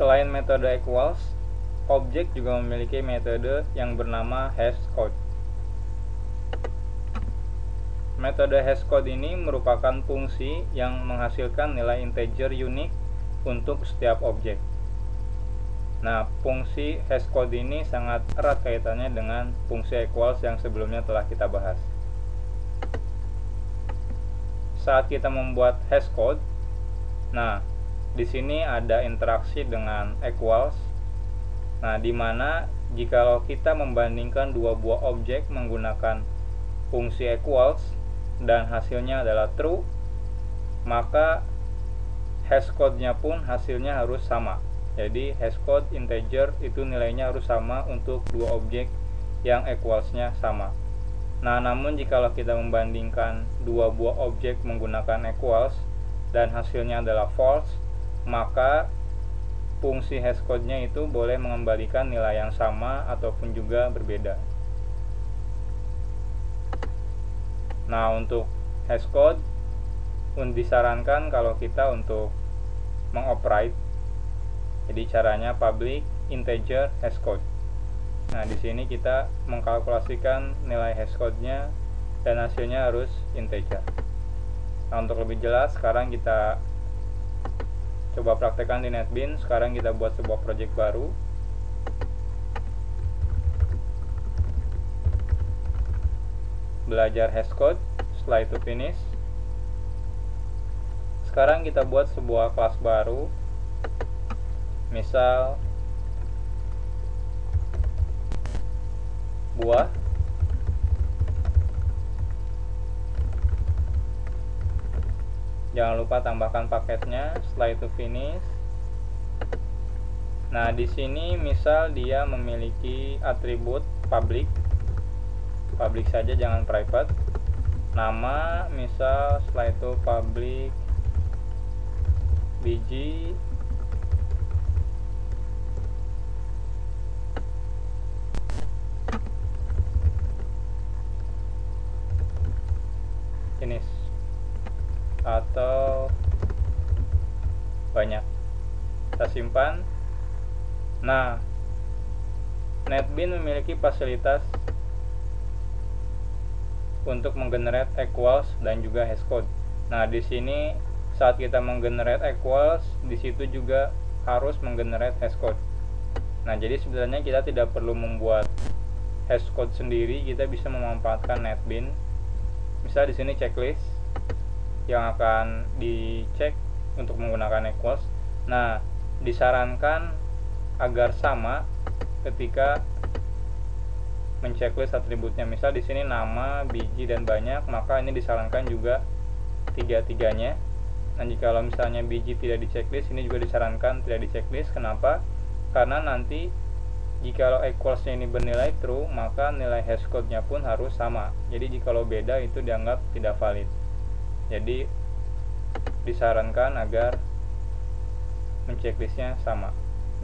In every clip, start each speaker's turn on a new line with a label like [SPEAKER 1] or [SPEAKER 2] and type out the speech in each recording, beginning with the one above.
[SPEAKER 1] Selain metode equals, objek juga memiliki metode yang bernama hashcode. Metode hashcode ini merupakan fungsi yang menghasilkan nilai integer unik untuk setiap objek. Nah, fungsi hashcode ini sangat erat kaitannya dengan fungsi equals yang sebelumnya telah kita bahas. Saat kita membuat hashcode, nah, di sini ada interaksi dengan equals. Nah, di mana jikalau kita membandingkan dua buah objek menggunakan fungsi equals dan hasilnya adalah true, maka hashcode-nya pun hasilnya harus sama. Jadi hashcode integer itu nilainya harus sama untuk dua objek yang equals-nya sama. Nah, namun jikalau kita membandingkan dua buah objek menggunakan equals dan hasilnya adalah false, maka fungsi hashcode-nya itu boleh mengembalikan nilai yang sama ataupun juga berbeda. Nah, untuk hashcode disarankan kalau kita untuk mengoperate. Jadi caranya public integer hashcode. Nah, di sini kita mengkalkulasikan nilai hashcode-nya dan hasilnya harus integer. Nah, untuk lebih jelas sekarang kita coba praktekkan di NetBeans. Sekarang kita buat sebuah project baru. Belajar hashcode, setelah itu finish. Sekarang kita buat sebuah kelas baru. Misal buah. Jangan lupa tambahkan paketnya, setelah itu finish. Nah, di sini misal dia memiliki atribut public. Public saja, jangan private. Nama misal setelah itu public biji. Finish. Atau banyak. Kita simpan. Nah, NetBeans memiliki fasilitas untuk menggenerate equals dan juga hashcode. Nah, di sini saat kita menggenerate equals, di situ juga harus menggenerate hashcode. Nah, jadi sebenarnya kita tidak perlu membuat hashcode sendiri, kita bisa memanfaatkan NetBeans. Misal di sini checklist yang akan dicek untuk menggunakan equals. Nah, disarankan agar sama ketika menceklis atributnya. Misal di sini nama, biji, dan banyak, maka ini disarankan juga tiga-tiganya. Nah, jika misalnya biji tidak diceklis, ini juga disarankan tidak diceklis. Kenapa? Karena nanti jika equalsnya ini bernilai true, maka nilai hashcode-nya pun harus sama. Jadi jika beda, itu dianggap tidak valid. Jadi disarankan agar menceklisnya sama.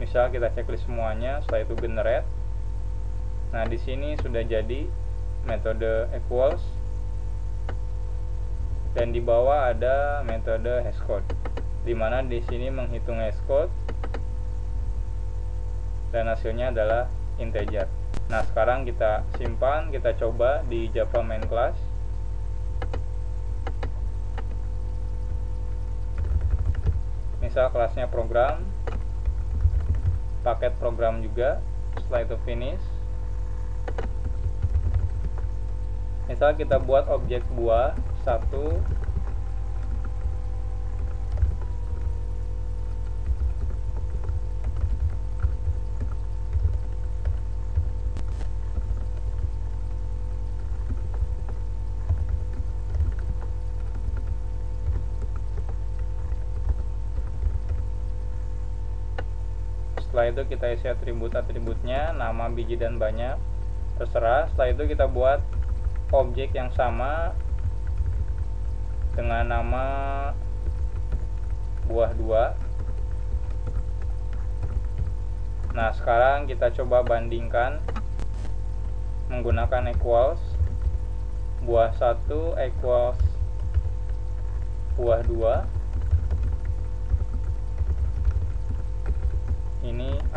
[SPEAKER 1] Misal kita checklist semuanya, setelah itu generate. Nah, di sini sudah jadi metode equals dan di bawah ada metode hashcode, di mana di sini menghitung hashcode dan hasilnya adalah integer. Nah, sekarang kita simpan, kita coba di Java main class. Misal kelasnya program, paket program juga, setelah itu finish. Misal kita buat objek buah 1. Setelah itu kita isi atribut-atributnya, nama, biji, dan banyak, terserah. Setelah itu kita buat objek yang sama dengan nama buah 2. Nah, sekarang kita coba bandingkan menggunakan equals. Buah 1 equals buah 2.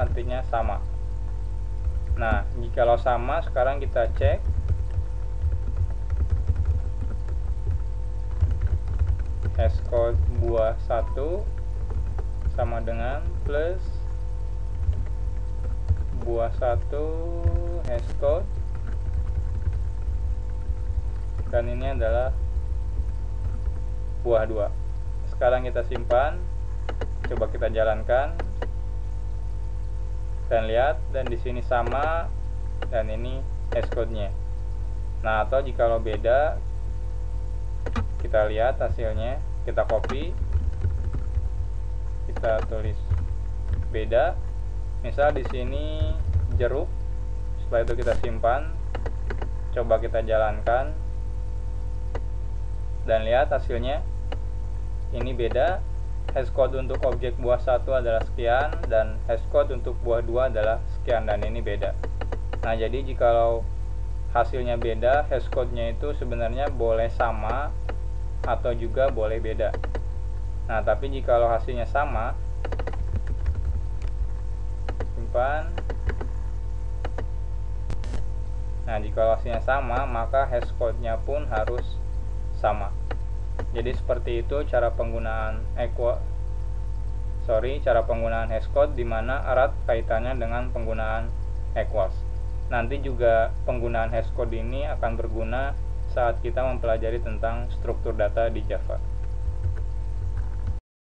[SPEAKER 1] artinya sama. Nah, jikalau sama, sekarang kita cek hashcode buah 1 sama dengan plus buah 1 hashcode, dan ini adalah buah 2. Sekarang kita simpan, coba kita jalankan dan lihat, dan di sini sama dan ini hashcode-nya. Nah, atau jikalau beda, kita lihat hasilnya, kita copy, kita tulis beda. Misal di sini jeruk, setelah itu kita simpan, coba kita jalankan dan lihat hasilnya. Ini beda, hashcode untuk objek buah 1 adalah sekian dan hashcode untuk buah 2 adalah sekian, dan ini beda. Nah, jadi jikalau hasilnya beda, hashcode-nya itu sebenarnya boleh sama atau juga boleh beda. Nah, tapi jikalau hasilnya sama, simpan. Nah, jika hasilnya sama, maka hashcode-nya pun harus sama. Jadi seperti itu cara penggunaan cara penggunaan hashcode, di mana erat kaitannya dengan penggunaan equals. Nanti juga penggunaan hashcode ini akan berguna saat kita mempelajari tentang struktur data di Java.